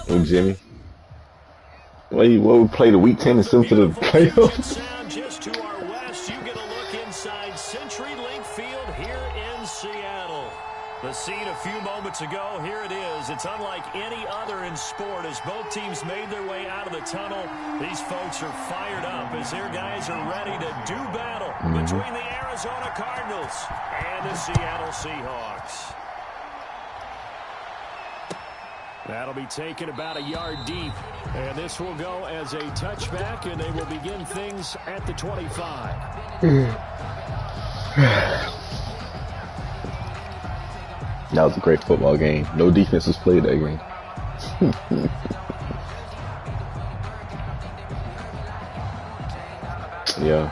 With Jimmy. What we played the week 10 and still to the playoffs? Just to our west, you get a look inside CenturyLink Field here in Seattle. The scene a few moments ago, here it is. It's unlike any other in sport as both teams made their way out of the tunnel. These folks are fired up as their guys are ready to do battle between the Arizona Cardinals and the Seattle Seahawks. That'll be taken about a yard deep. And this will go as a touchback, and they will begin things at the 25. That was a great football game. No defense was played that game. Yeah.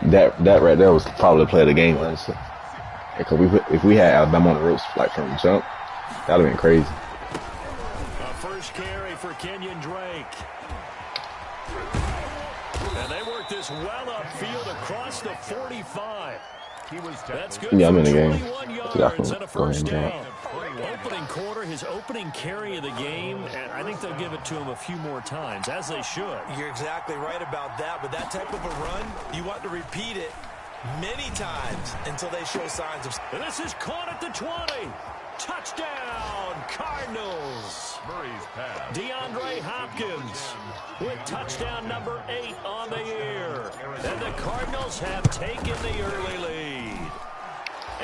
That right there was probably the play of the game, honestly. Because if we had Alabama on the ropes like from the jump, that would have been crazy. A first carry for Kenyon Drake. And they work this well upfield across the 45. That's good. Yeah, I'm in the game. 21 yards and a first down. Opening quarter, his opening carry of the game, and I think they'll give it to him a few more times, as they should. You're exactly right about that. With that type of a run, you want to repeat it many times until they show signs of... And this is caught at the 20. Touchdown, Cardinals. Murray's pass. DeAndre Hopkins with touchdown number 8 on the year. And the Cardinals have taken the early lead.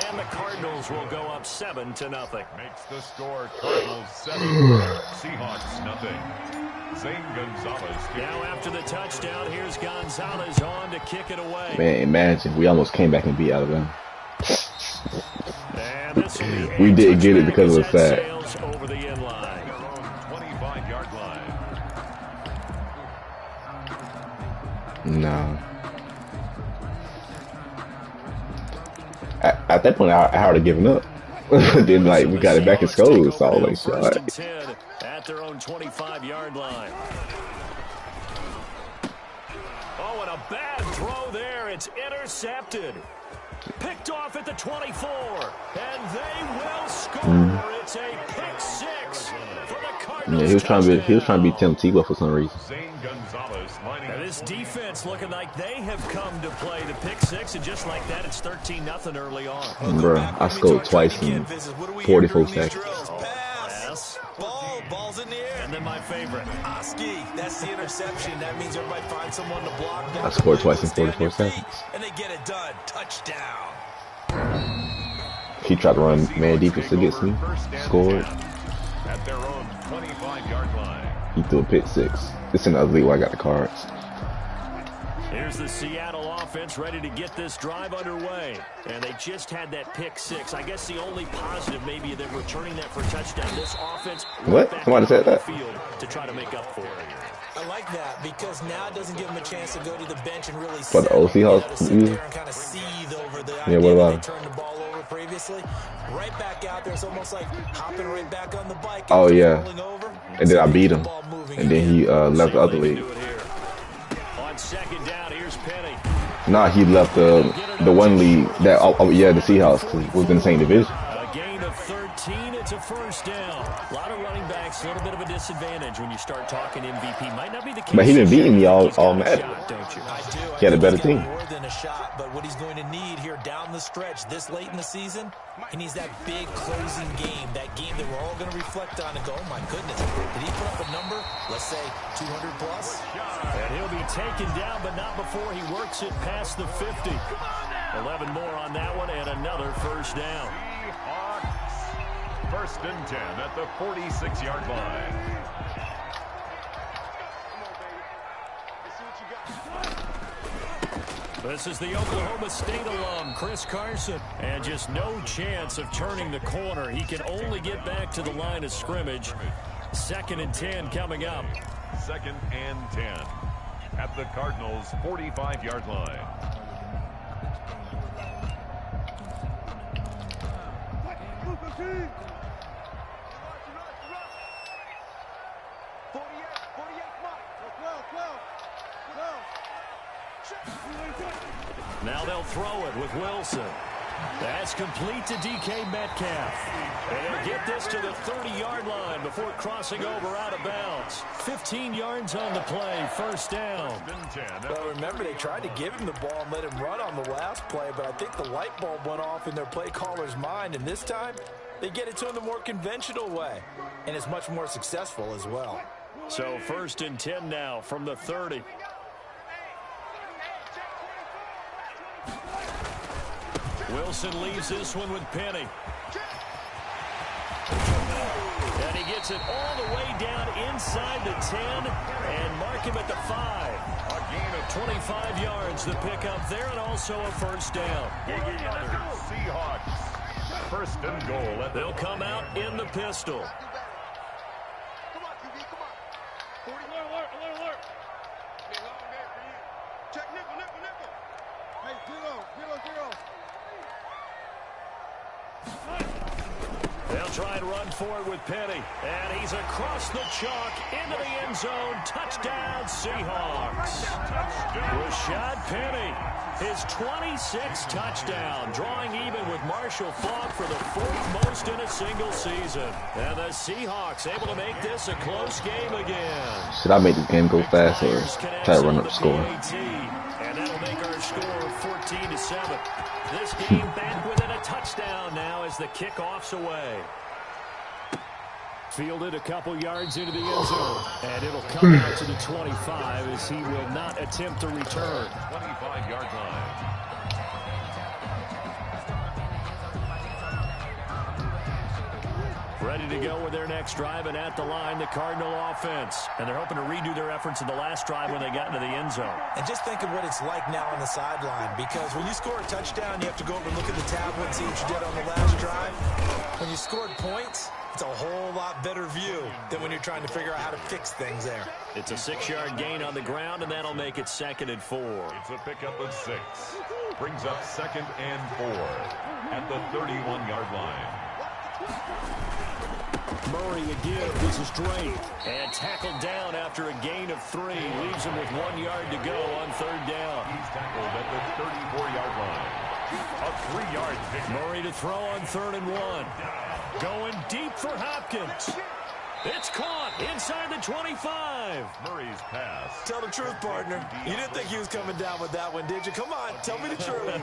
And the Cardinals will go up 7-0. Makes the score Cardinals 7, Seahawks nothing. Zane Gonzalez. Now after the touchdown, here's Gonzalez on to kick it away. Man, imagine we almost came back and beat Alabama. And this will be we didn't get it because it was sad. Over the end line. 25-yard line. No. At that point, I had given up. Then, like, we got it back in school, so I was like, first and 10 at their own 25-yard line. Oh, and a bad throw there. It's intercepted. Picked off at the 24, and they will score. It's a pick 6 for the Cardinals. Yeah, he was trying to be Tim Tebow for some reason. Now this defense looking like they have come to play the pick 6, and just like that, it's 13-0 early on. Bro, I scored twice in 44 seconds. Yes. Ball's in the air. And then my favorite. Oski, that's the interception. That means everybody finds someone to block. I scored twice in 44 seconds. And they get it done. Touchdown. He tried to run man defense against me. Scored. At their own 25-yard line. He threw a pick 6. It's another league where I got the cards. Here's the Seattle offense ready to get this drive underway. And they just had that pick 6. I guess the only positive maybe they're returning that for a touchdown. This offense what? Somebody said that? Field to try to make up for it. I like that because now it doesn't give them a chance to go to the bench and really for the old Seahawks. Kind of seethe over the yeah, what about they turned the ball over previously. Right back out there, it's almost like hopping right back on the bike. Oh yeah, and then I beat him, and then he left the other league. On second down, here's Penny. Nah, he left the one league that yeah, the Seahawks, because was in the same division. A gain of 13, it's a first down. A lot of running backs, a little bit of a disadvantage when you start talking MVP. Might not be the case. But he been beating me all Madden. I do. He had a better team. More than a shot, but what he's going to need here down the stretch this late in the season, he needs that big closing game, that game that we're all going to reflect on and go, oh my goodness, did he put up a number, let's say 200 plus? And he'll be taken down, but not before he works it past the 50. 11 more on that one, and another first down. First and 10 at the 46-yard line. This is the Oklahoma State alum, Chris Carson. And just no chance of turning the corner. He can only get back to the line of scrimmage. Second and 10 coming up. Second and 10 at the Cardinals' 45-yard line. Now they'll throw it with Wilson. That's complete to DK Metcalf. And he'll get this to the 30-yard line before crossing over out of bounds. 15 yards on the play, first down. Well, remember, they tried to give him the ball and let him run on the last play, but I think the light bulb went off in their play caller's mind, and this time they get it to him the more conventional way, and it's much more successful as well. So first and 10 now from the 30. Wilson leaves this one with Penny. And he gets it all the way down inside the 10 and mark him at the 5. A gain of 25 yards, the pickup there, and also a first down. Seahawks. First and goal. They'll come out in the pistol. Come on, QB, come on. 40. Alert. Check nickel. Hey, zero. They'll try and run for it with Penny. And he's across the chalk into the end zone. Touchdown, Seahawks. Rashad Penny, his 26th touchdown, drawing even with Marshall Faulk for the 4th most in a single season. And the Seahawks able to make this a close game again. Should I make this game go fast or try to run up the score? And that'll make our score 14-7. This game back within a touchdown now as the kickoff's away. Fielded a couple yards into the end zone. And it'll come out to the 25 as he will not attempt to return. 25-yard line. Ready to go with their next drive, and at the line, the Cardinal offense. And they're hoping to redo their efforts in the last drive when they got into the end zone. And just think of what it's like now on the sideline, because when you score a touchdown, you have to go over and look at the tablet and see what you did on the last drive. When you scored points, it's a whole lot better view than when you're trying to figure out how to fix things there. It's a 6-yard gain on the ground, and that'll make it 2nd and 4. It's a pickup of 6. Brings up 2nd and 4 at the 31-yard line. Murray again, this is straight. And tackled down after a gain of 3. Leaves him with 1 yard to go on 3rd down. He's tackled at the 34-yard line. A 3-yard pick. Murray to throw on 3rd and 1. Going deep for Hopkins. It's caught inside the 25. Murray's pass. Tell the truth, partner. You didn't think he was coming down with that one, did you? Come on, tell me the truth.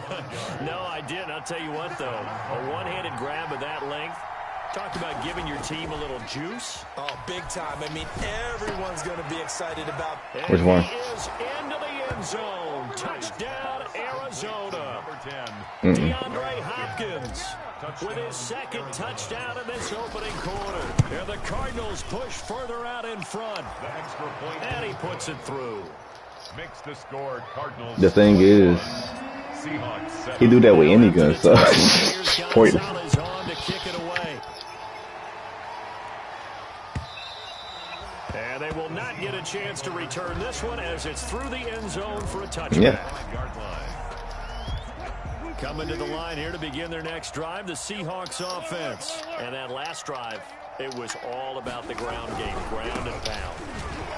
No, I didn't. I'll tell you what, though. A one-handed grab of that length. Talked about giving your team a little juice. Oh, big time. I mean, everyone's going to be excited about. Which one? He is into the end zone. Touchdown, Arizona. Number 10. DeAndre Hopkins with his 2nd touchdown in this opening quarter. And the Cardinals push further out in front. The extra point. And he puts it through. Makes the score Cardinals. The thing is, Seahawks. he do that with any gun, so point. Gonzalez on to kick it away. And they will not get a chance to return this one as it's through the end zone for a touchback. Yeah. Coming to the line here to begin their next drive, the Seahawks offense. And that last drive, it was all about the ground game, ground and pound.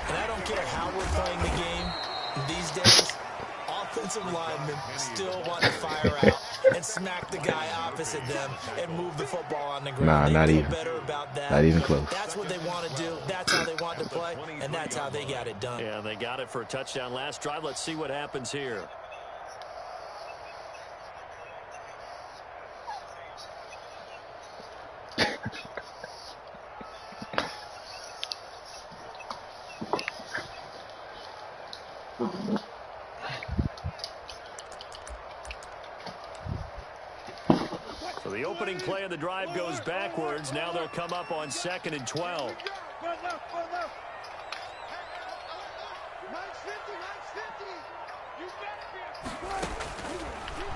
And I don't care how we're playing the game these days, offensive linemen still want to fire out and smack the guy opposite them and move the football on the ground. Nah, not feel even. better about that. Not even close. That's what they want to do. That's how they want to play, and that's how they got it done. Yeah, they got it for a touchdown last drive. Let's see what happens here. So the opening play of the drive goes backwards. Now they'll come up on 2nd and 12.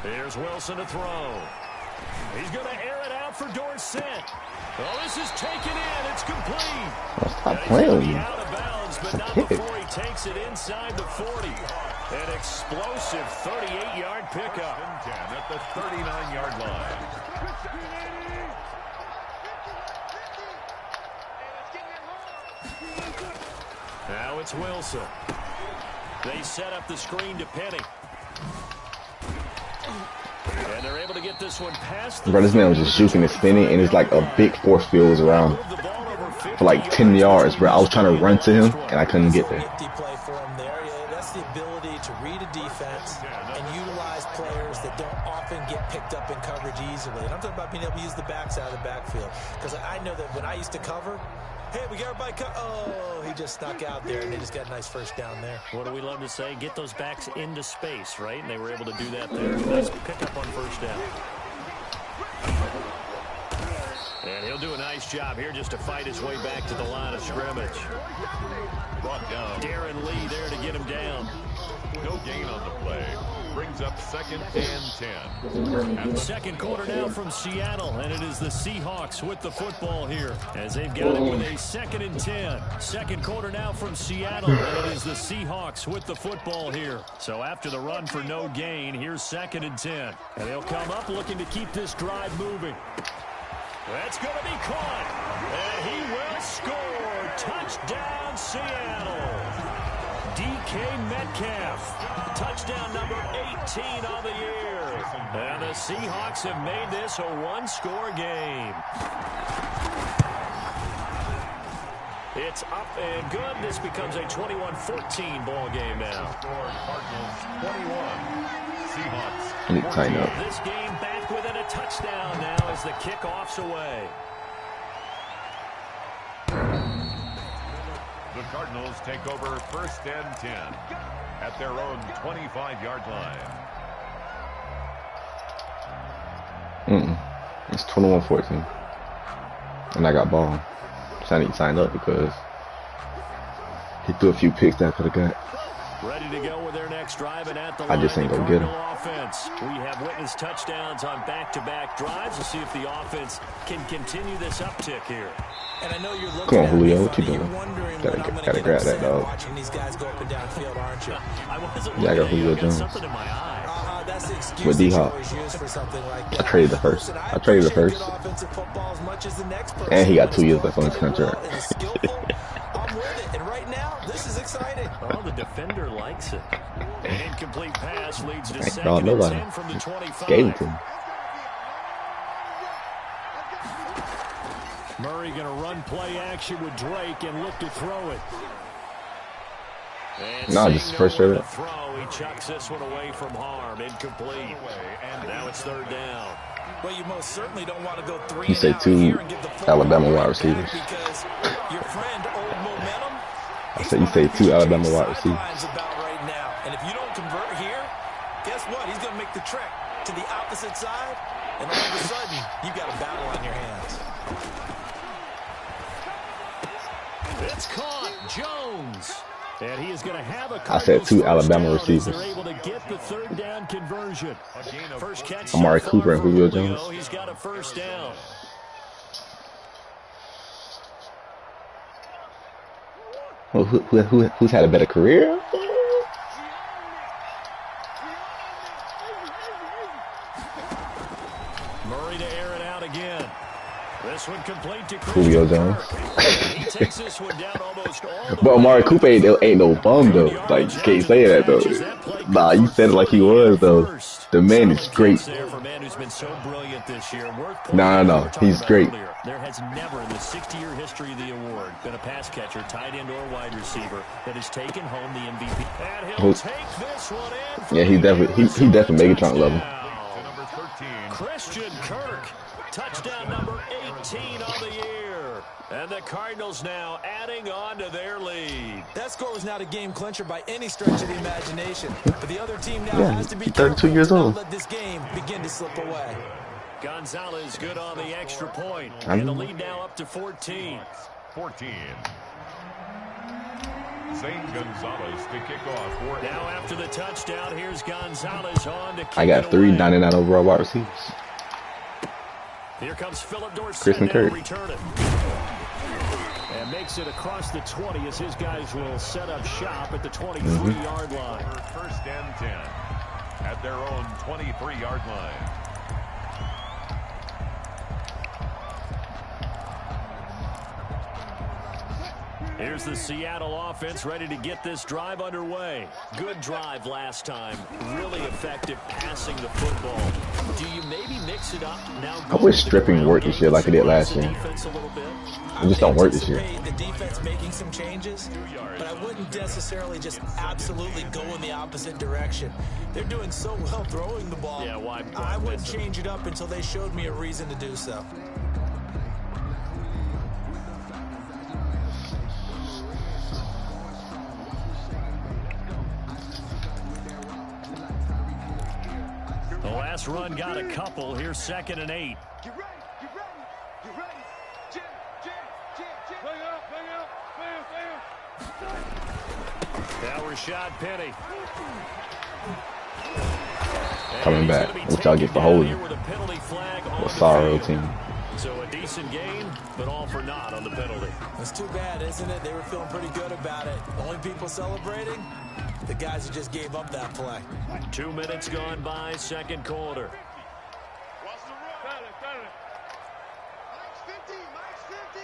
Here's Wilson to throw. He's going to air it out for Dorsett. Oh, this is taken in. It's complete. Stop playing with me. Out of bounds, but not before he takes it inside the 40. An explosive 38-yard pickup. At the 39-yard line. Now it's Wilson. They set up the screen to Penny. And they're able to to get this one past the Bro, this man was just juking and spinning, and it's like a big force field was around for like 10 yards, bro. I was trying to run to him, and I couldn't get there. Play for him there. That's the ability to read a defense and utilize players that don't often get picked up in coverage easily. And I'm talking about being able to use the backs out of the backfield. Because I know that when I used to cover, hey, we got everybody oh, he just snuck out there, and they just got a nice first down there. What do we love to say? Get those backs into space, right? And they were able to do that there. Nice pickup on first down. And he'll do a nice job here just to fight his way back to the line of scrimmage. Brought down. Darren Lee there to get him down. No gain on the play. Brings up 2nd and 10. Second quarter now from Seattle, and it is the Seahawks with the football here as they've got it with a 2nd and 10. Second quarter now from Seattle, and it is the Seahawks with the football here. So after the run for no gain, here's 2nd and 10. And they'll come up looking to keep this drive moving. That's going to be caught, and he will score. Touchdown, Seattle. DK Metcalf, touchdown number 18 on the year. And the Seahawks have made this a one-score game. It's up and good. This becomes a 21-14 ball game now. Cardinals 21. Seahawks. I need to tighten up. This game back within a touchdown now as the kickoff's away. The Cardinals take over 1st and 10 at their own 25-yard line. It's 21-14. And I got ball. So I need to sign up because he threw a few picks that I could have got. Ready to go with their next drive, and at the I just ain't gonna get him. Offense. We have witnessed touchdowns on back-to-back drives. We'll see if the offense can continue this uptick here. And I know you're looking Come on, at Julio, me what you funny. doing? You're wondering Gotta when I'm gonna grab get that upset dog. watching these guys go up and down field, aren't you? I wasn't Yeah, I got looking Julio at you. I got Jones. something in my eye. That's the excuse With that you D-Hop. always use for something like that. I traded the first. Listen, I traded the appreciate first. good offensive football as much as the next person. And he got 2 years When left on his it's going contract. well and it's skillful, I'm with it. And right now, this is exciting. Well, the defender likes it. An incomplete pass leads to Ain't 2nd drawing and nobody. 10 from the 25. Gave it to him. Murray going to run play action with Drake and look to throw it. And No, seeing just first nowhere straight to throw, he chucks this one away from harm. Incomplete. And now it's 3rd down. Well, you most certainly don't want to go 3 You say and out 2 here and give the full Alabama wide back receivers. because your friend, Old Momentum, I said you say 2 Alabama wide receivers. about right now. And if you don't convert here, guess what? He's going to make the trek to the opposite side, and all of a sudden, you've got a battle on your hands. It's caught. Jones. And he is going to have a I said 2 Alabama receivers. They're able to get the 3rd down conversion. First catch Amari so Cooper far and Julio for Jones. He's got a 1st down. Well, who's had a better career? Murray to air it out again. This one complete to Julio Jones. He takes this one down almost all the But Amari way. Cooper ain't no bum though. Like you can't say that though. Nah, you said it like he was though. The man is great. There for a man who's been so brilliant this year. No, he's great. There has never in the 60-year history of the award been a pass catcher, tight end, or wide receiver that has taken home the MVP. And he'll take this one in. Yeah, he definitely Megatron level. To number 13. Christian Kirk, touchdown number 18 on the year. And the Cardinals now adding on to their lead. That score was not a game clincher by any stretch of the imagination. But the other team now Yeah, has to be he's 32 careful years to not old. let this game begin to slip away. Gonzalez good on the extra point. I And the mean- lead now up to 14. 14. Zane Gonzalez to kick off for Now after the touchdown, here's Gonzalez on to kick I got it 3 away. 99 overall wide receivers. Here comes Philip Dorsett Christian now to Kirk. return it. And makes it across the 20 as his guys will set up shop at the 23-yard line. 1st and 10 at their own 23-yard line. Here's the Seattle offense ready to get this drive underway. Good drive last time. Really effective passing the football. Do you maybe mix it up now? I wish stripping worked this year like it did last year. It just don't work this year. The defense making some changes, but I wouldn't necessarily just absolutely go in the opposite direction. They're doing so well throwing the ball. Yeah, why I wouldn't change it up until they showed me a reason to do so. The last run got a couple. Here's 2nd and 8. Get ready, get ready, get ready. Jim, Jim, Jim, Jim. Bring up, bam. Now Rashad Penny. Coming back. What y'all get for holding? The sorrow team. So a decent game, but all for naught on the penalty. It's too bad, isn't it? They were feeling pretty good about it. The only people celebrating, the guys who just gave up that play. 2 minutes gone by, 2nd quarter. Watch the run. Mike's 50, Mike's 50.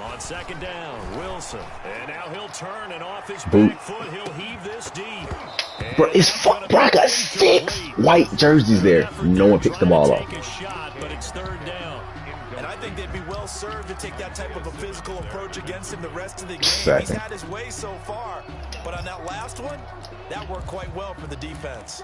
On 2nd down, Wilson. And now he'll turn, and off his Boot. back foot, he'll heave this deep. Bro, it's fuck. Bro, I got 6 white jerseys there. No one picks the ball up. Take a shot, but it's 3rd down. And I think they'd be well served to take that type of a physical approach against him the rest of the game. He's Second. had his way so far, but on that last one, that worked quite well for the defense.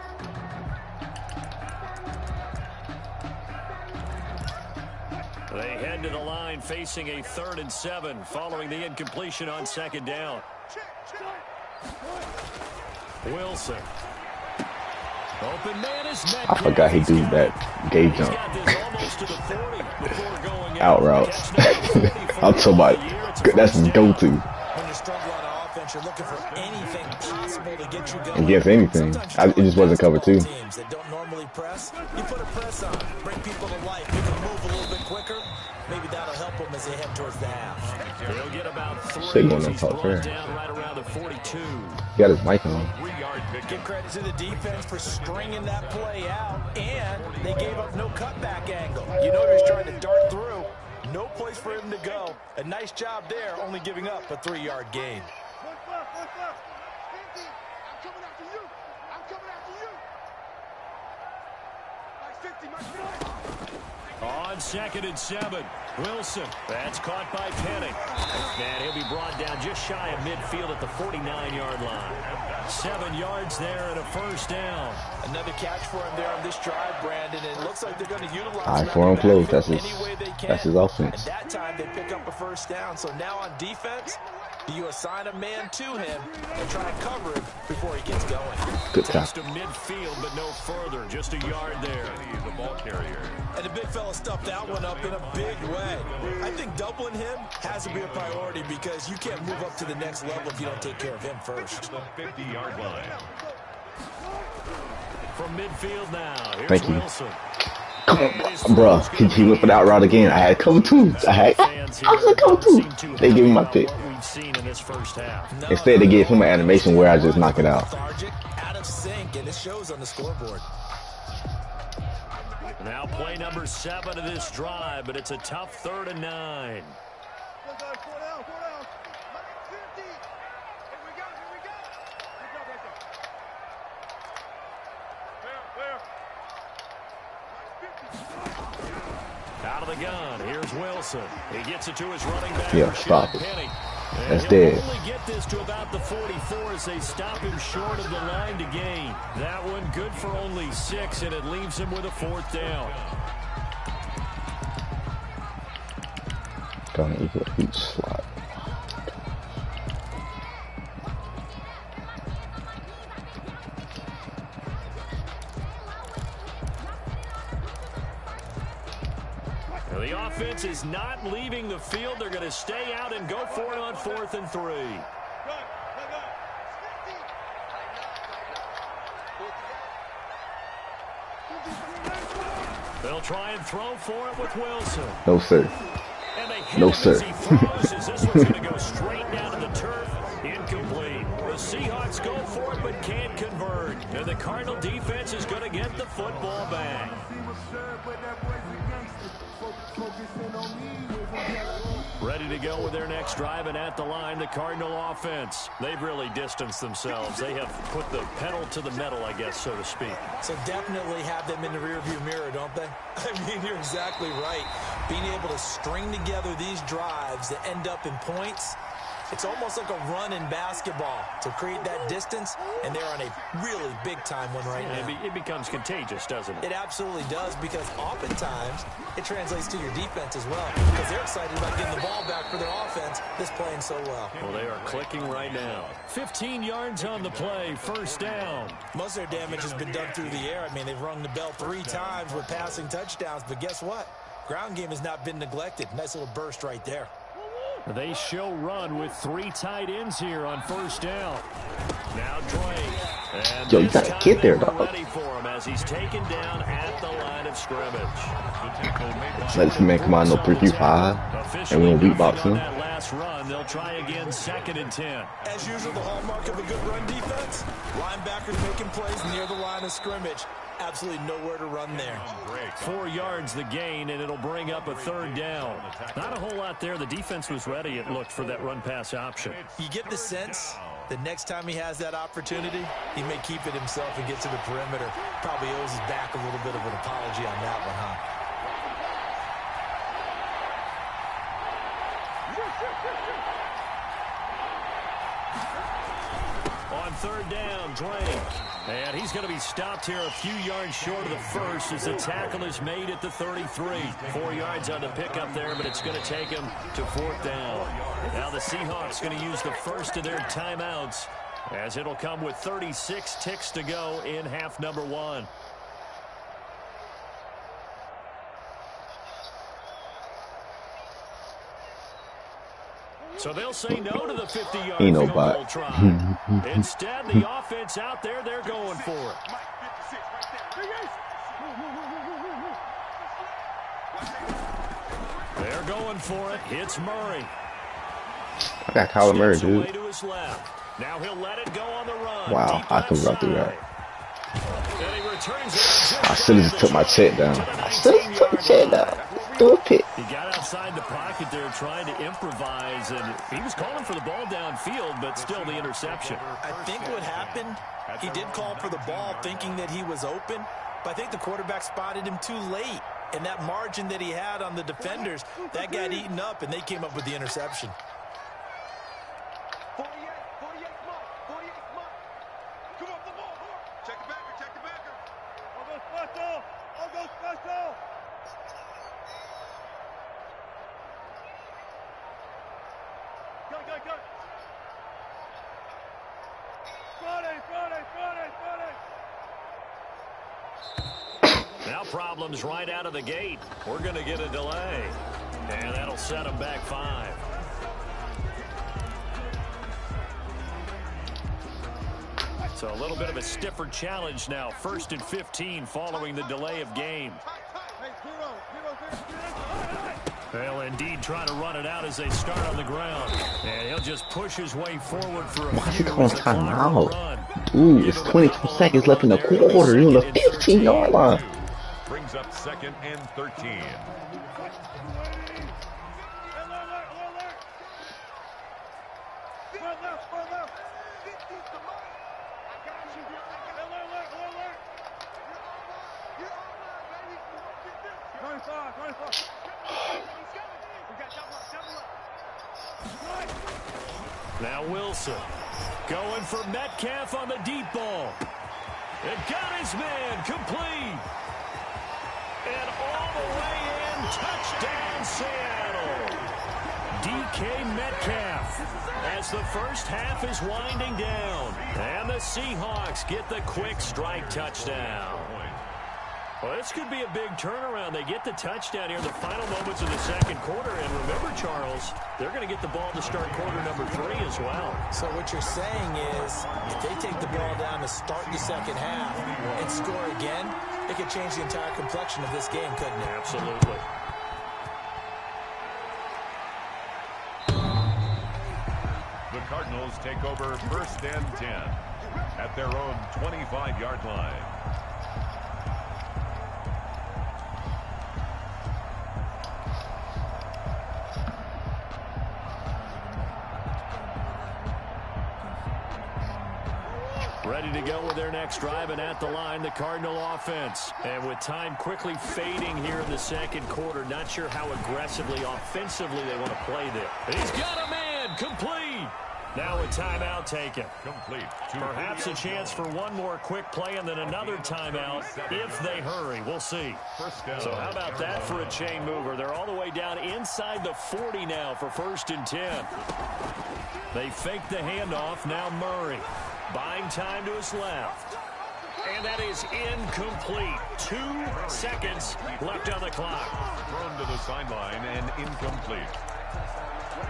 They head to the line facing a 3rd and 7 following the incompletion on 2nd down. Wilson. Open man is met. I forgot he do that gay jump. Out routes. I'm talking about, that's his go-to. When you struggle on offense, you're looking for anything possible to get you going. Against anything. It just wasn't covered too. Teams that don't normally press, you put a press on, bring people to life, make them move a little bit quicker. Maybe that'll help them as they head towards the half. They'll get about 3. Shit going on He's top there. brought down right around the 42. He got his mic on. Give credit to the defense for stringing that play out, and they gave up no cutback angle. You know he was trying to dart through. No place for him to go. A nice job there, only giving up a 3-yard gain. 50. I'm coming after you. I'm coming after you. Mike's 50, Mike's 50. On 2nd and 7, Wilson. That's caught by Penny. And he'll be brought down just shy of midfield at the 49-yard line. 7 yards there and a 1st down. Another catch for him there on this drive, Brandon. And it looks like they're going to utilize Eye for him close. That's his At offense. that time, they pick up a 1st down. So now on defense, you assign a man to him and try to cover him before he gets going. Good Takes tackle. to midfield, but no further. Just a yard there. The ball carrier. And the big fella stuffed that one up in a big way. I think doubling him has to be a priority because you can't move up to the next level if you don't take care of him first. The 50-yard line. From midfield now, here's Thank you. Wilson. Come on, bro. He went for that route again. I had cover 2. I was in cover 2. They gave me my pick. We've seen in this first half. Instead, they gave him an animation where I just knock it out. Lethargic, out of sync, and it shows on the scoreboard. Now play number 7 of this drive, but it's a tough 3rd and 9. 4 down. Mike's 50. Here we go. Good job right there. Out of the gun, here's Wilson. He gets it to his running back. Yeah, Rashad stop it. Penny. That's He'll dead. only get this to about the 44 as they stop him short of the line to gain. That one good for only 6, and it leaves him with a 4th down. Got an equal each slot. The offense is not leaving the field. They're going to stay out and go for it on 4th and 3. They'll try and throw for it with Wilson. No, sir. And they hit No, him sir. as he throws, as this one's going to go straight down to the turf. Incomplete. The Seahawks go for it but can't convert. And the Cardinal defense is going to get the football back. Ready to go with their next drive, and at the line, the Cardinal offense. They've really distanced themselves. They have put the pedal to the metal, I guess, so to speak. So definitely have them in the rearview mirror, don't they? I mean, you're exactly right. Being able to string together these drives that end up in points, it's almost like a run in basketball to create that distance, and they're on a really big-time one right now. It becomes contagious, doesn't it? It absolutely does, because oftentimes it translates to your defense as well, because they're excited about getting the ball back for their offense that's playing so well. Well, they are clicking right now. 15 yards on the play, first down. Most of their damage has been done through the air. I mean, they've rung the bell 3 times with passing touchdowns, but guess what? Ground game has not been neglected. Nice little burst right there. They show run with 3 tight ends here on first down. Now Drake. And yo, you gotta get there, dog. Ready for him as he's taken down at the line of scrimmage. Let this man come out no 3-5, and we don't beatbox him. That last run, they'll try again 2nd and 10. As usual, the hallmark of a good run defense, linebackers making plays near the line of scrimmage. Absolutely nowhere to run there. 4 yards the gain, and it'll bring up a 3rd down. Not a whole lot there. The defense was ready, it looked, for that run-pass option. You get the sense that next time he has that opportunity, he may keep it himself and get to the perimeter. Probably owes his back a little bit of an apology on that one, huh? On 3rd down, Drake. And he's going to be stopped here a few yards short of the first as the tackle is made at the 33. 4 yards on the pickup there, but it's going to take him to 4th down. Now the Seahawks going to use the first of their timeouts as it'll come with 36 ticks to go in half number 1. So they'll say no to the 50-yard field goal try. Instead, the offense out there, they're going for it. They're going for it. Hits Murray. I got Kyler Murray, dude. To his left. Now he'll let it go on the run. Wow, I couldn't run through that. And he returns it I should have just took my check down. I should have took the check down. Do a pick. He got outside the pocket there trying to improvise, and he was calling for the ball downfield, but still the interception. I think what happened, he did call for the ball thinking that he was open, but I think the quarterback spotted him too late. And that margin that he had on the defenders, that got eaten up, and they came up with the interception. 48, come up the ball. Check the backer. I'll go special. Go. Friday. Now problems right out of the gate. We're going to get a delay. And that'll set them back 5. So a little bit of a stiffer challenge now. 1st and 15 following the delay of game. They'll indeed try to run it out as they start on the ground. And he'll just push his way forward for a Why is few. he calling timeout? Dude, it's 22 seconds left in the quarter. You're on the 15-yard line. Brings up 2nd and 13. Now Wilson going for Metcalf on the deep ball. It got his man complete. And all the way in, touchdown Seattle. DK Metcalf as the first half is winding down. And the Seahawks get the quick strike touchdown. Well, this could be a big turnaround. They get the touchdown here in the final moments of the 2nd quarter. And remember, Charles, they're going to get the ball to start quarter number 3 as well. So what you're saying is if they take the ball down to start the 2nd half and score again, it could change the entire complexion of this game, couldn't it? Absolutely. The Cardinals take over 1st and 10 at their own 25-yard line. Ready to go with their next drive, and at the line, the Cardinal offense. And with time quickly fading here in the second quarter, not sure how aggressively, offensively they want to play this. He's got a man, complete. Now a timeout taken. Complete. Perhaps a chance for one more quick play and then another timeout if they hurry. We'll see. So how about that for a chain mover? They're all the way down inside the 40 now for 1st and 10. They fake the handoff. Now Murray buying time to his left. And that is incomplete. 2 seconds left on the clock. Thrown to the sideline and incomplete.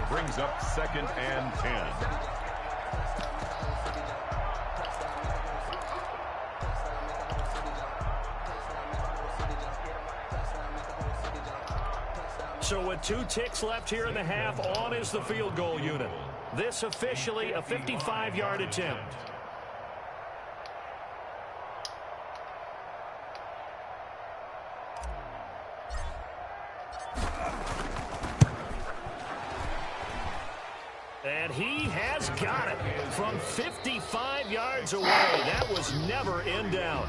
Brings up 2nd and 10. So with 2 ticks left here in the half, on is the field goal unit. This officially a 55-yard attempt. And he has got it from 55 yards away. That was never in doubt.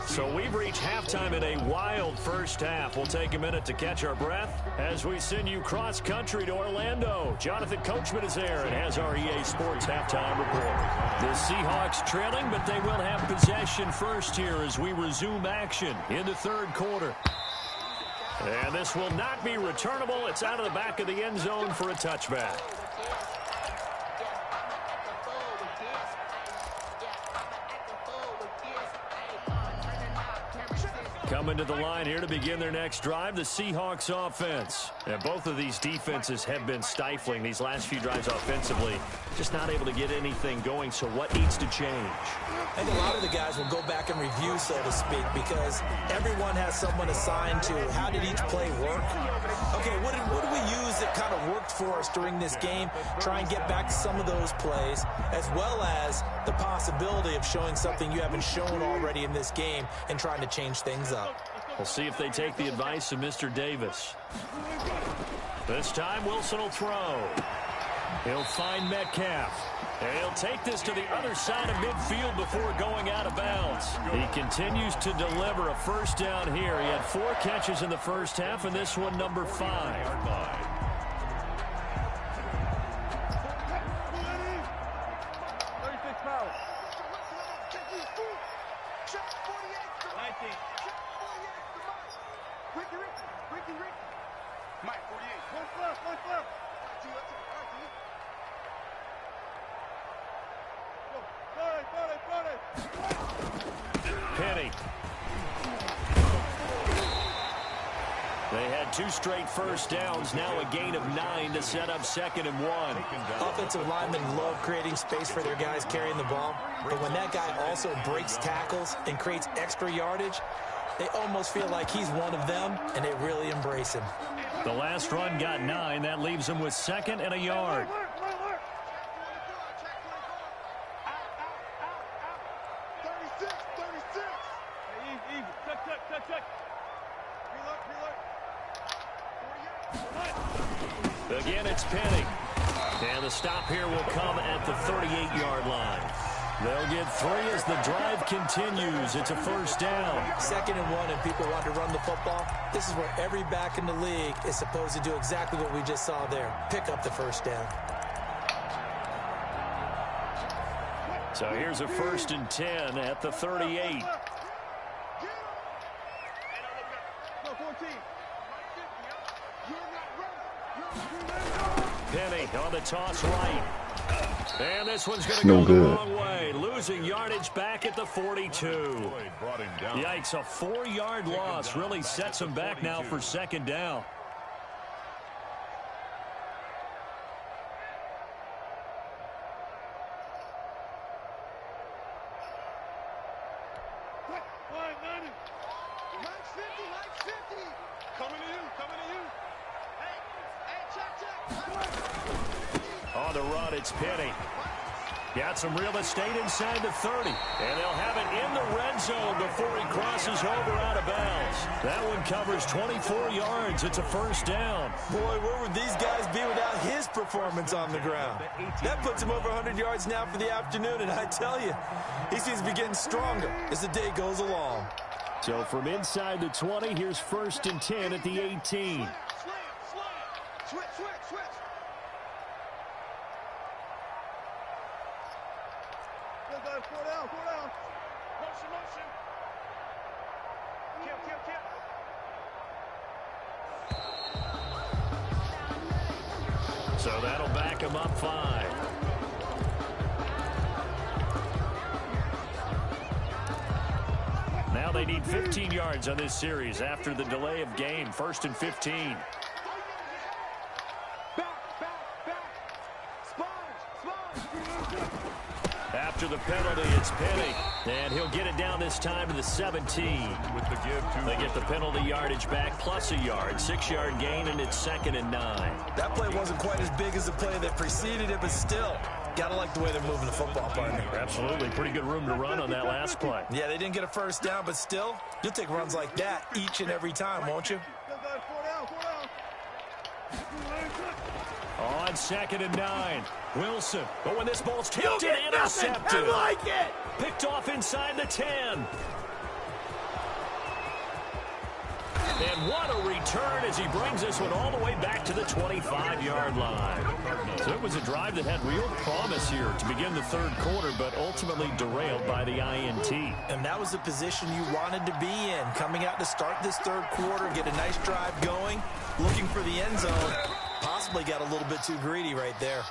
So we've reached halftime in a wild first half. We'll take a minute to catch our breath as we send you cross-country to Orlando. Jonathan Coachman is there and has our EA Sports halftime report. The Seahawks trailing, but they will have possession first here as we resume action in the third quarter. And this will not be returnable. It's out of the back of the end zone for a touchback. Coming to the line here to begin their next drive, the Seahawks offense. And both of these defenses have been stifling these last few drives offensively. Just not able to get anything going, so what needs to change? I think a lot of the guys will go back and review, so to speak, because everyone has someone assigned to how did each play work. Okay, what did we use that kind of worked for us during this game? Try and get back to some of those plays, as well as the possibility of showing something you haven't shown already in this game and trying to change things up. We'll see if they take the advice of Mr. Davis. This time Wilson will throw. He'll find Metcalf. And he'll take this to the other side of midfield before going out of bounds. He continues to deliver a first down here. He had 4 catches in the first half, and this one number 5. 36 pounds. Ricky. Mike, 48. One left. Penny. They had 2 straight first downs, now a gain of 9 to set up 2nd and 1. Offensive linemen love creating space for their guys carrying the ball, but when that guy also breaks tackles and creates extra yardage, they almost feel like he's one of them, and they really embrace him. The last run got 9. That leaves them with 2nd and a yard. Again, it's Penny. And the stop here will come at the 38-yard line. They'll get 3 as the drive continues. It's a first down. 2nd and 1, and people want to run the football. This is where every back in the league is supposed to do exactly what we just saw there. Pick up the first down. So here's a 1st and 10 at the 38. Penny on the toss right. And this one's going to go the wrong way. Losing yardage back at the 42. Yikes, a 4-yard loss really sets them back now for 2nd down. On the run, it's Penny. Got some real estate inside the 30. And they'll have it in the red zone before he crosses over out of bounds. That one covers 24 yards. It's a first down. Boy, where would these guys be without his performance on the ground? That puts him over 100 yards now for the afternoon, and I tell you, he seems to be getting stronger as the day goes along. So from inside the 20, here's 1st and 10 at the 18. Switch. Go, 4 down. Motion. Kill. So that'll back him up 5. Now they need 15 yards on this series after the delay of game. 1st and 15. After the penalty, it's Penny. And he'll get it down this time to the 17. With the give to They get the penalty yardage back plus a yard. 6-yard gain, and it's 2nd and 9. That play wasn't quite as big as the play that preceded it, but still, gotta like the way they're moving the football, partner. Absolutely. Pretty good room to run on that last play. Yeah, they didn't get a first down, but still, you'll take runs like that each and every time, won't you? Go, 4 down. On 2nd and 9. Wilson. But when this ball's tipped and intercepted. I like it. Picked off inside the 10. And what a return as he brings this one all the way back to the 25-yard line. So it was a drive that had real promise here to begin the 3rd quarter, but ultimately derailed by the INT. And that was the position you wanted to be in. Coming out to start this 3rd quarter, get a nice drive going, looking for the end zone. Possibly got a little bit too greedy right there.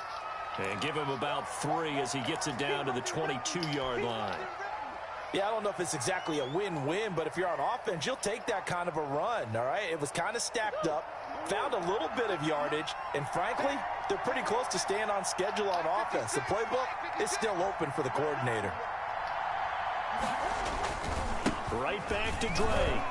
And give him about 3 as he gets it down to the 22-yard line. Yeah, I don't know if it's exactly a win-win, but if you're on offense, you'll take that kind of a run, all right? It was kind of stacked up, found a little bit of yardage, and frankly, they're pretty close to staying on schedule on offense. The playbook is still open for the coordinator. Right back to Drake.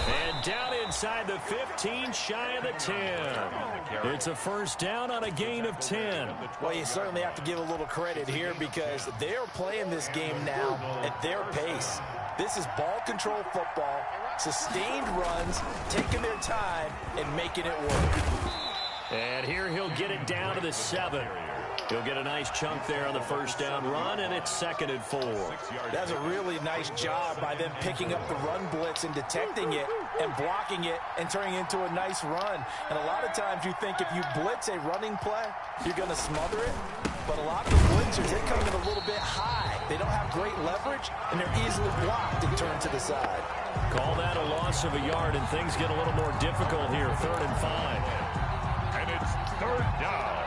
And down inside the 15, shy of the 10. It's a first down on a gain of 10. Well, you certainly have to give a little credit here because they're playing this game now at their pace. This is ball control football, sustained runs, taking their time, and making it work. And here he'll get it down to the 7. He'll get a nice chunk there on the first down run, and it's 2nd and 4. That's a really nice job by them picking up the run blitz and detecting it and blocking it and turning it into a nice run. And a lot of times you think if you blitz a running play, you're going to smother it. But a lot of the blitzers, they come in a little bit high. They don't have great leverage, and they're easily blocked and turned to the side. Call that a loss of a yard, and things get a little more difficult here. 3rd and 5. And it's 3rd down.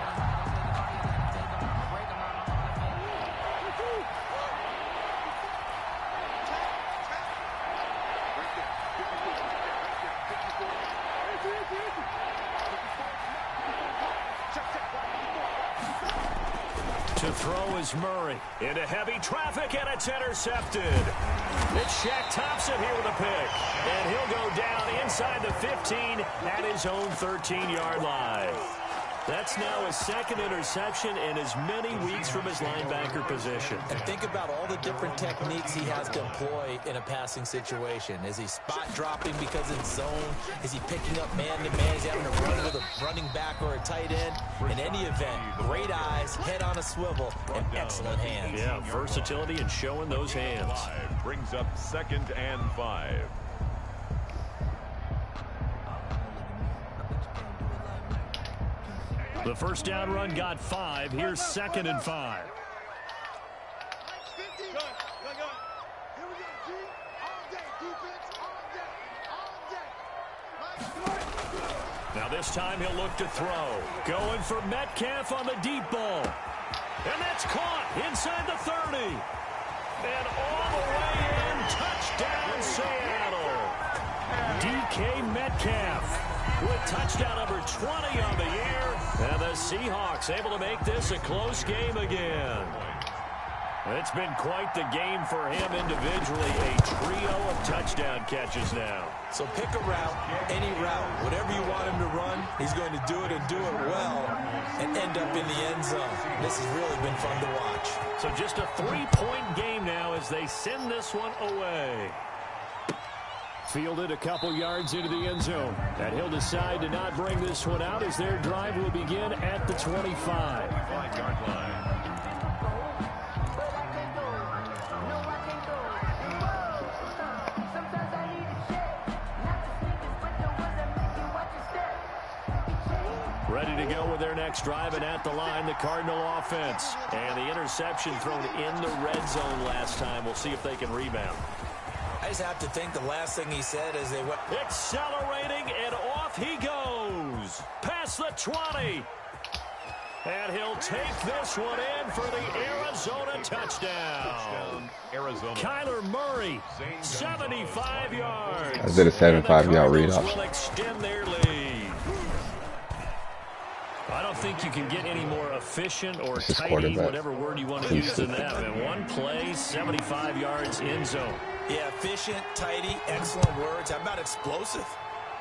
To throw is Murray. Into heavy traffic, and it's intercepted. It's Shaq Thompson here with a pick. And he'll go down inside the 15 at his own 13-yard line. That's now his 2nd interception in as many weeks from his linebacker position. And think about all the different techniques he has to employ in a passing situation. Is he spot dropping because it's zone? Is he picking up man-to-man? Is he having to run with a running back or a tight end? In any event, great eyes, head on a swivel, and excellent hands. Yeah, versatility and showing those hands. Brings up 2nd and 5. The first down run got 5. Here's 2nd and 5. Now this time he'll look to throw. Going for Metcalf on the deep ball. And that's caught inside the 30. And all the way in. Touchdown, Seattle. DK Metcalf with touchdown number 20 on the year. And the Seahawks able to make this a close game again. It's been quite the game for him individually. A trio of touchdown catches now. So pick a route, any route, whatever you want him to run, he's going to do it and do it well and end up in the end zone. This has really been fun to watch. So just a 3-point game now as they send this one away. Fielded a couple yards into the end zone. And he'll decide to not bring this one out as their drive will begin at the 25. 5-yard line. Ready to go with their next drive, and at the line, the Cardinal offense. And the interception thrown in the red zone last time. We'll see if they can rebound. I just have to think the last thing he said as they went. Accelerating, and off he goes. Past the 20. And he'll take this one in for the Arizona touchdown. Arizona. Kyler Murray, 75 yards. I did a 75-yard read Cardinals option. will extend their lead. I don't think you can get any more efficient or This is tidy, quarterback. whatever word you want to use than that. And one play, 75 yards in zone. Yeah, efficient, tidy, excellent words. How about explosive?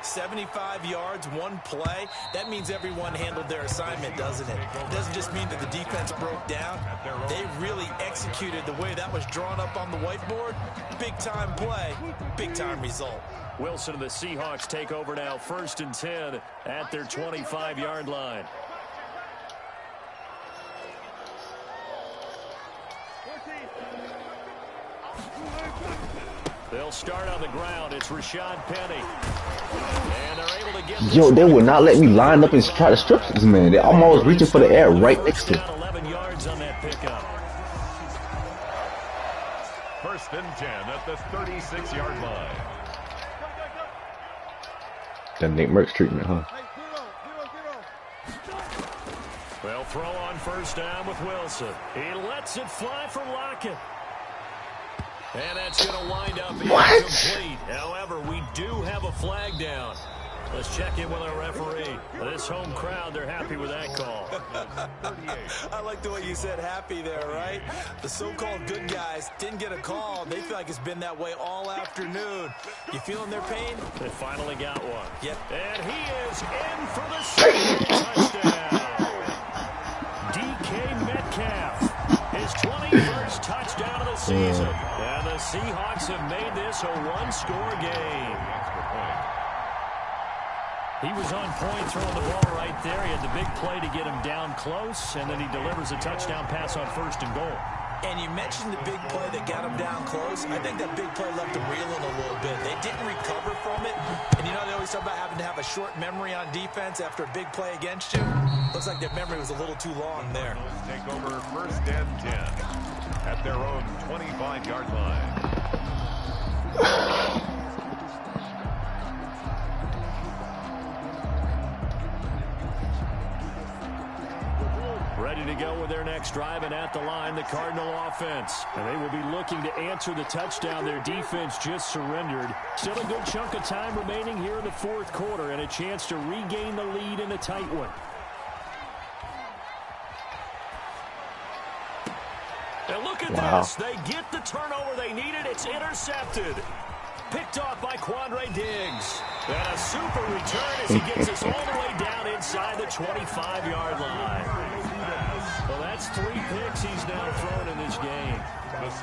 75 yards, one play. That means everyone handled their assignment, doesn't it? It doesn't just mean that the defense broke down. They really executed the way that was drawn up on the whiteboard. Big-time play, big-time result. Wilson and the Seahawks take over now, 1st and 10 at their 25-yard line. They'll start on the ground. It's Rashad Penny. And they're able to get this Yo, they one. would not let me line up and try to strip this man. They almost reaching for the air right next to him. Down 11 yards on that pickup. 1st and 10 at the 36-yard line. That Nate Merckx treatment, huh? They'll throw on 1st down with Wilson. He lets it fly from Lockett. And that's going to wind up incomplete. However, we do have a flag down. Let's check in with our referee. This home crowd, they're happy with that call. I like the way you said happy there, right? The so-called good guys didn't get a call. They feel like it's been that way all afternoon. You feeling their pain? They finally got one. Yep. And he is in for the second touchdown. DK Metcalf, his 21st touchdown of the season. And the Seahawks have made this a one-score game. He was on point throwing the ball right there. He had the big play to get him down close, and then he delivers a touchdown pass on 1st and goal. And you mentioned the big play that got him down close. I think that big play left him reeling a little bit. They didn't recover from it. And you know, they always talk about having to have a short memory on defense after a big play against you. Looks like their memory was a little too long there. Take over 1st and 10 at their own 25-yard line. Ready to go with their next drive, and at the line, the Cardinal offense. And they will be looking to answer the touchdown their defense just surrendered. Still a good chunk of time remaining here in the 4th quarter, and a chance to regain the lead in a tight one. And look at this. They get the turnover they needed. It's intercepted. Picked off by Quandre Diggs. And a super return as he gets us all the way down inside the 25-yard line. Well, that's 3 picks he's now thrown in this game.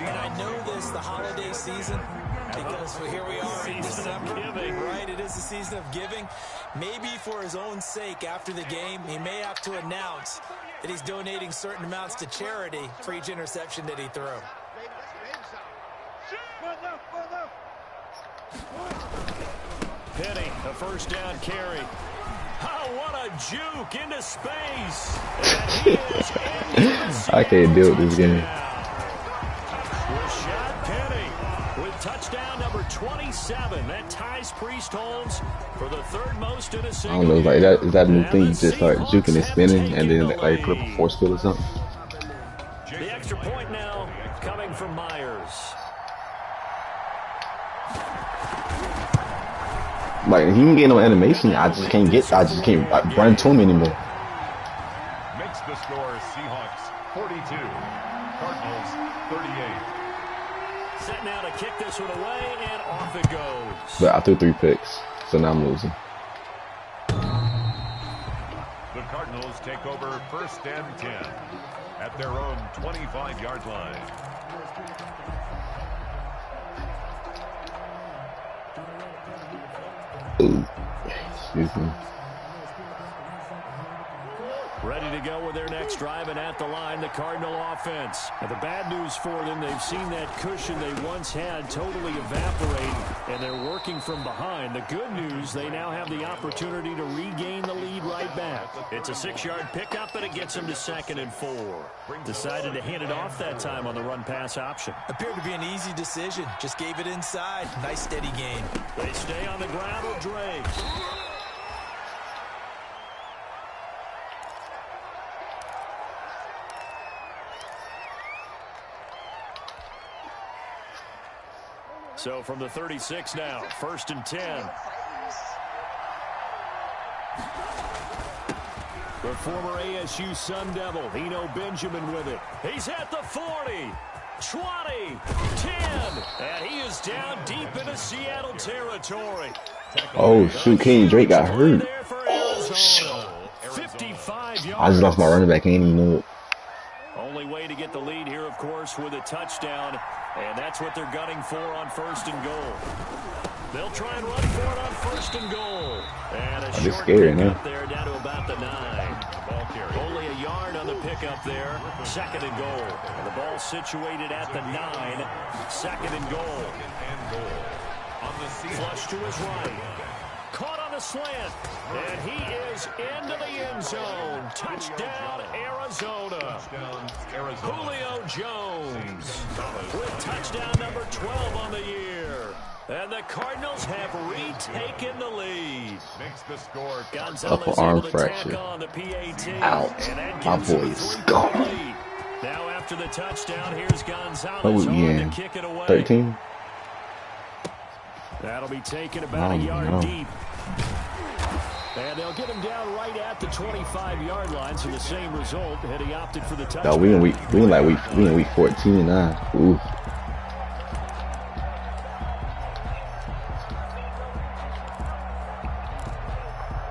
And I know this, the holiday season, because here we are in December, right? It is the season of giving. Maybe for his own sake, after the game, he may have to announce that he's donating certain amounts to charity for each interception that he threw. Penny, a 1st down carry. Oh, what a juke into space. And he is I can't deal with this game. Rashad Penny with touchdown number 27. That ties Priest Holmes for the 3rd most in a I single don't know, like year. that is that a new And thing? the You just start Seahawks juking and have spinning, and then taken like the put up a lead. force field or something. The extra point now coming from Myers. Like he can get no animation. I just can't run to him anymore. Makes the score Seahawks 42, Cardinals 38. Set now to kick this one away, and off it goes. But I threw 3 picks, so now I'm losing. The Cardinals take over 1st and 10 at their own 25-yard line. Ooh. Excuse me. Ready to go with their next drive, and at the line, the Cardinal offense. Now, the bad news for them, they've seen that cushion they once had totally evaporate, and they're working from behind. The good news, they now have the opportunity to regain the lead right back. It's a 6-yard pickup, and it gets them to 2nd and 4. Decided to hand it off that time on the run-pass option. Appeared to be an easy decision. Just gave it inside. Nice, steady game. They stay on the ground with Drake. So from the 36 now, 1st and 10. The former ASU Sun Devil, Eno Benjamin with it. He's at the 40, 20, 10, and he is down deep into Seattle territory. Oh, shoot. Kenny Drake got hurt. Oh, shoot. 55 yards. I just lost my running back. I ain't even know it. Only way to get the lead here, of course, with a touchdown. And that's what they're gunning for on 1st and goal. They'll try and run for it on 1st and goal. And a short pickup there down to about the 9. Only a yard on the pickup there. 2nd and goal. And the ball situated at the 9. 2nd and goal. Flush to his right. Caught on the slant. And he is into the end zone. Touchdown, Arizona. Julio Jones with touchdown number 12 on the year. And the Cardinals have retaken the lead. Makes the score. Gonzalez arm able to fracture. tack on the PAT. Out. And that My gives them boy a is 3-point gone. lead. Now after the touchdown, here's Gonzalez Oh, on yeah. to kick it away. 13? That'll be taken about a yard deep. And they'll get him down right at the 25-yard line, so the same result had he opted for the touchdown. No, we in week 14 now. Ooh.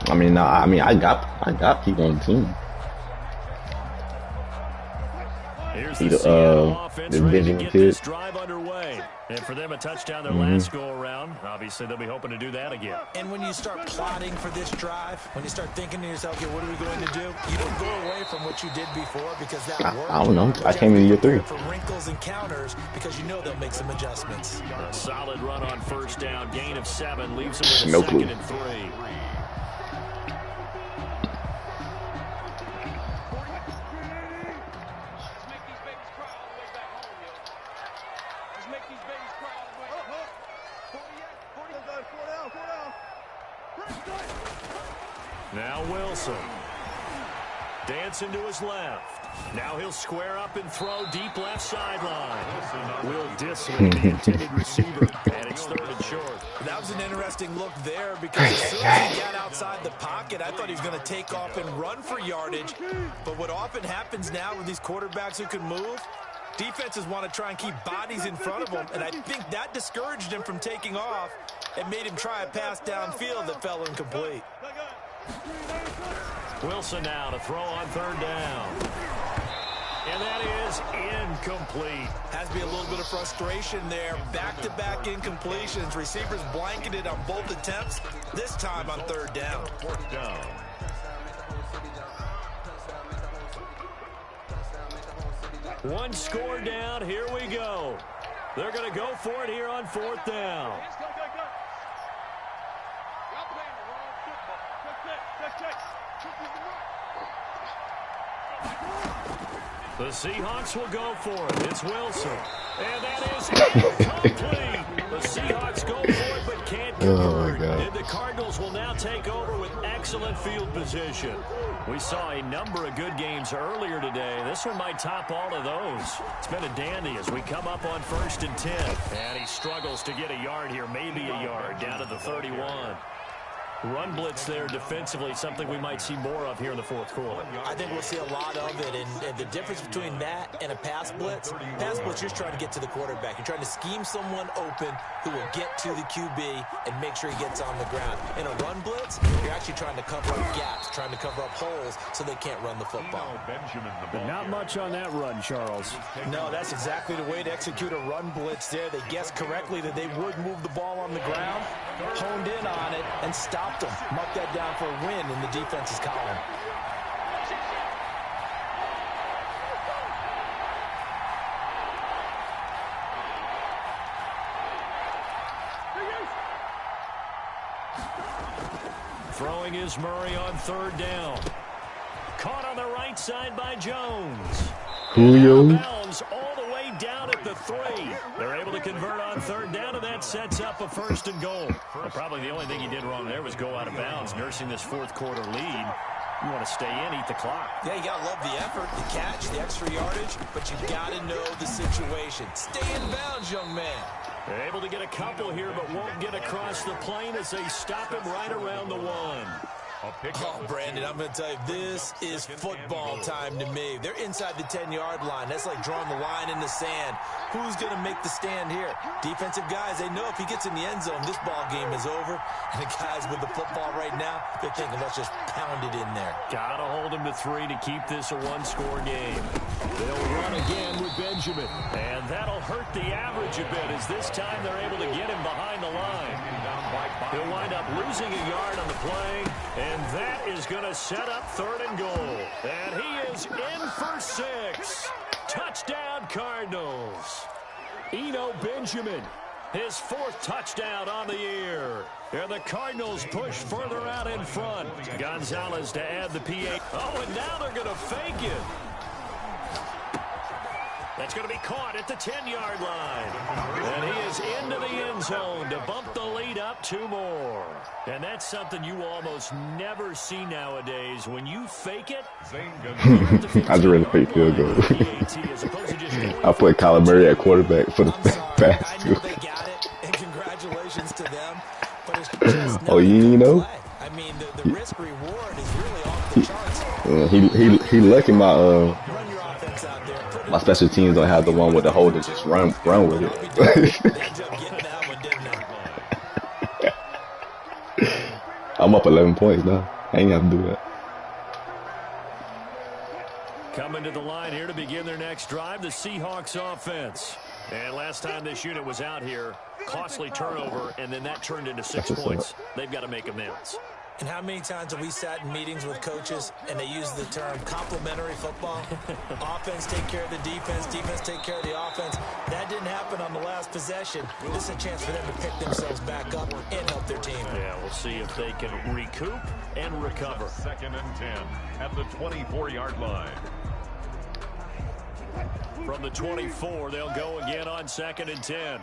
I got people on the team. Here's See the the Seattle offense ready to Benjamin get kid. this drive underway. And for them, a touchdown their last go-around. Obviously, they'll be hoping to do that again. And when you start plotting for this drive, when you start thinking to yourself, okay, what are we going to do? You don't go away from what you did before because that worked. I don't know. I came in year 3. For wrinkles and counters because you know they'll make some adjustments. A solid run on 1st down. Gain of 7 leaves them with a No 2nd clue. and 3. Now Wilson. Dancing to his left. Now he'll square up and throw deep left sideline. Will Disley, the intended receiver. And it's 3rd and short. That was an interesting look there because as soon as he got outside the pocket, I thought he was going to take off and run for yardage. But what often happens now with these quarterbacks who can move, defenses want to try and keep bodies in front of them, and I think that discouraged him from taking off and made him try a pass downfield that fell incomplete. Wilson now to throw on 3rd down. And that is incomplete. Has to be a little bit of frustration there. Back-to-back incompletions. Receivers blanketed on both attempts, this time on 3rd down. 4th down. One score down. Here we go. They're going to go for it here on 4th down. The Seahawks will go for it. It's Wilson. And that is incomplete. The Seahawks go for it but can't convert. And the Cardinals will now take over with excellent field position. We saw a number of good games earlier today. This one might top all of those. It's been a dandy as we come up on 1st and 10. And he struggles to get a yard here, maybe a yard, down to the 31. Run blitz there defensively, something we might see more of here in the fourth quarter. I think we'll see a lot of it, and the difference between that and a pass blitz, you're just trying to get to the quarterback. You're trying to scheme someone open who will get to the QB and make sure he gets on the ground. In a run blitz, you're actually trying to cover up gaps, trying to cover up holes so they can't run the football. But not much on that run, Charles. No, that's exactly the way to execute a run blitz there. They guessed correctly that they would move the ball on the ground, honed in on it, and stopped them. Mark that down for a win in the defense's column. Throwing is Murray on third down. Caught on the right side by Jones. Julio. Bounds all the way down at the 3. They're able to convert on third down, and that sets up a 1st and goal. Well, probably the only thing he did wrong there was go out of bounds, nursing this fourth quarter lead. You want to stay in, eat the clock. Yeah, you got to love the effort, the catch, the extra yardage, but you got to know the situation. Stay in bounds, young man. They're able to get a couple here, but won't get across the plane as they stop him right around the 1. Oh, Brandon, I'm going to tell you, this is football time to me. They're inside the 10-yard line. That's like drawing the line in the sand. Who's going to make the stand here? Defensive guys, they know if he gets in the end zone, this ball game is over. And the guys with the football right now, they're thinking, let's just pound it in there. Got to hold him to 3 to keep this a one-score game. They'll run again with Benjamin. And that'll hurt the average a bit as this time they're able to get him behind the line. He'll wind up losing a yard on the play, and that is going to set up 3rd and goal. And he is in for 6. Touchdown, Cardinals. Eno Benjamin, his 4th touchdown on the year. And the Cardinals push further out in front. Gonzalez to add the PA. Oh, and now they're going to fake it. That's going to be caught at the 10-yard line. And he is into the end zone to bump the lead up 2 more. And that's something you almost never see nowadays. When you fake it, I just ran a fake field goal. I put Kyler Murray at quarterback for the pass. I know they got it, and congratulations to them. But it's just Oh, you know? play. I mean, the risk reward is really off the charts. He lucky my Run your offense out there. Put my special teams don't have the one with the holder. Just run with it. they ended up getting that one, didn't they? I'm up 11 points now. I ain't have to do that. Coming to the line here to begin their next drive, the Seahawks offense. And last time this unit was out here, costly turnover, and then that turned into 6 points. They've got to make amends. And how many times have we sat in meetings with coaches and they use the term complementary football? Offense take care of the defense, defense take care of the offense. That didn't happen on the last possession. This is a chance for them to pick themselves back up and help their team. Yeah, we'll see if they can recoup and recover. 2nd and 10 at the 24-yard line. From the 24, they'll go again on 2nd and 10.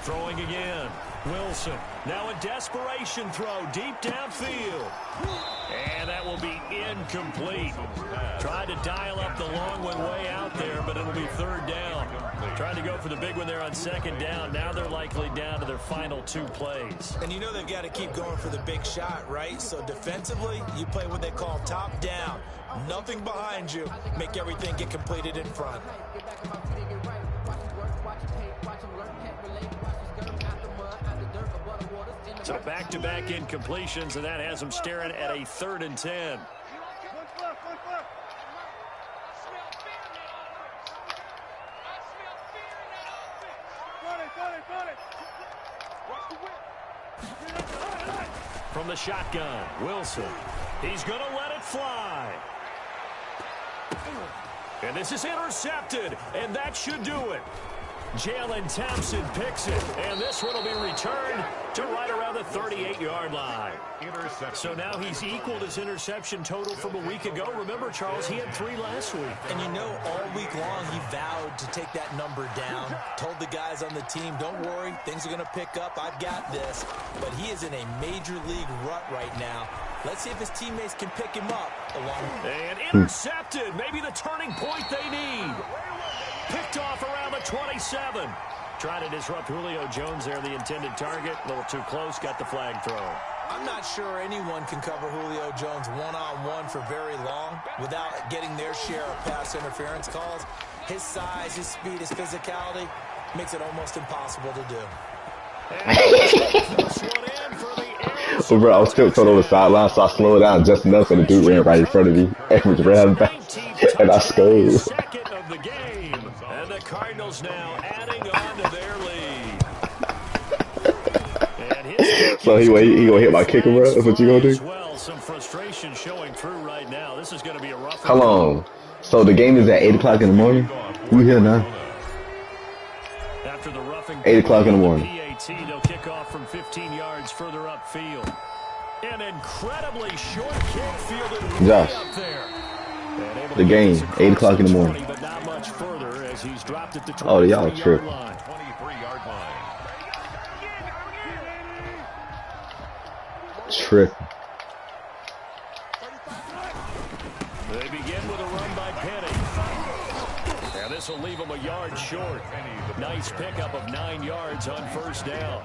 Throwing again. Wilson. Now a desperation throw deep downfield. And that will be incomplete. Tried to dial up the long one way out there, but it'll be 3rd down. Tried to go for the big one there on 2nd down. Now they're likely down to their final 2 plays. And you know they've got to keep going for the big shot, right? So defensively, you play what they call top down. Nothing behind you. Make everything get completed in front. So back-to-back incompletions, and that has them staring at a 3rd and 10. From the shotgun, Wilson. He's going to let it fly. And this is intercepted, and that should do it. Jalen Thompson picks it, and this one will be returned to right around the 38-yard line. So now he's equaled his interception total from a week ago. Remember, Charles, he had 3 last week. And you know, all week long he vowed to take that number down. Told the guys on the team, don't worry, things are going to pick up. I've got this. But he is in a major league rut right now. Let's see if his teammates can pick him up. And intercepted. Maybe the turning point they need. Picked off around the 27. Trying to disrupt Julio Jones there, the intended target. A little too close, got the flag thrown. I'm not sure anyone can cover Julio Jones one-on-one for very long without getting their share of pass interference calls. His size, his speed, his physicality makes it almost impossible to do. Well, bro, I was still on the sideline, so I slowed down just enough, and the dude ran right in front of me and was ran back, and I scored. Second of the game, and the Cardinals now adding on to their lead. So he gonna hit my kicker, bro? That's what you gonna do? Well, some frustration showing through right now. This is gonna be a rough. How long? So the game is at 8 o'clock in the morning? We here now. After the roughing 8 o'clock in the morning. PAT, they'll kick off from 15 yards further upfield. An incredibly short kick fielded Josh, up there. the game, 8 o'clock in the morning. But not much further as he's dropped at the Oh, y'all tripping. 23-yard line. Tripping. They begin with a run by Penny. And this will leave him a yard short. Nice pickup of 9 yards on first down.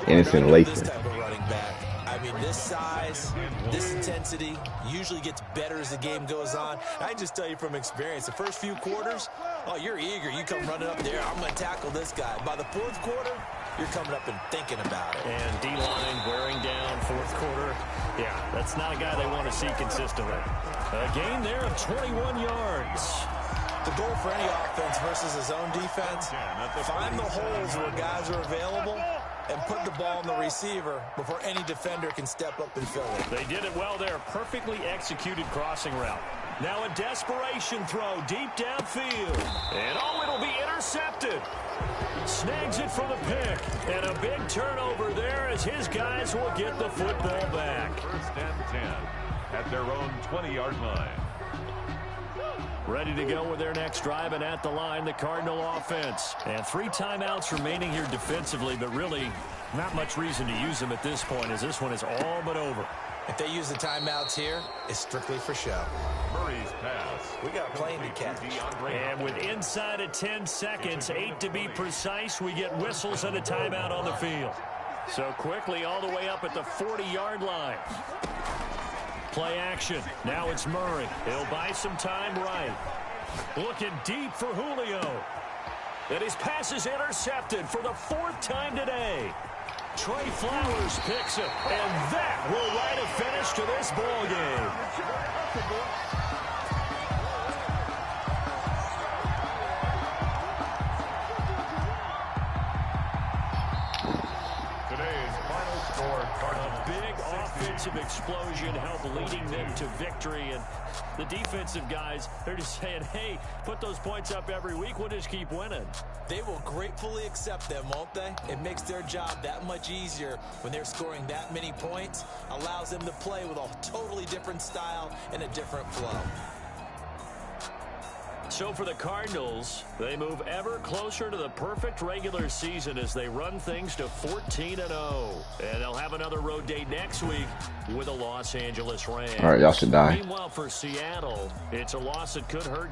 Innocent late. This type of running back. I mean, this size, this intensity usually gets better as the game goes on. I can just tell you from experience, the first few quarters, oh, you're eager. You come running up there, I'm going to tackle this guy. By the fourth quarter, you're coming up and thinking about it. And D-line wearing down fourth quarter. Yeah, that's not a guy they want to see consistently. A gain there of 21 yards. The goal for any offense versus his own defense, find the holes where guys are available and put the ball in the receiver before any defender can step up and fill it. They did it well there. Perfectly executed crossing route. Now a desperation throw deep downfield. And oh, it'll be intercepted. Snags it for the pick. And a big turnover there as his guys will get the football back. First and 10 at their own 20-yard line. Ready to go with their next drive, and at the line, the Cardinal offense. And 3 timeouts remaining here defensively, but really not much reason to use them at this point as this one is all but over. If they use the timeouts here, it's strictly for show. Murray's pass. We got a plane to catch. And with inside of 10 seconds, 8 to be precise, we get whistles and a timeout on the field. So quickly all the way up at the 40-yard line. Play action. Now it's Murray. He'll buy some time right. Looking deep for Julio. And his pass is intercepted for the 4th time today. Trey Flowers picks it. And that will write a finish to this ball game. Offensive explosion help leading them to victory, and the defensive guys, they're just saying, hey, put those points up every week, we'll just keep winning. They will gratefully accept them, won't they? It makes their job that much easier when they're scoring that many points, allows them to play with a totally different style and a different flow. So for the Cardinals, they move ever closer to the perfect regular season as they run things to 14-0. And they'll have another road day next week with the Los Angeles Rams. All right, y'all should die. Meanwhile, for Seattle, it's a loss that could hurt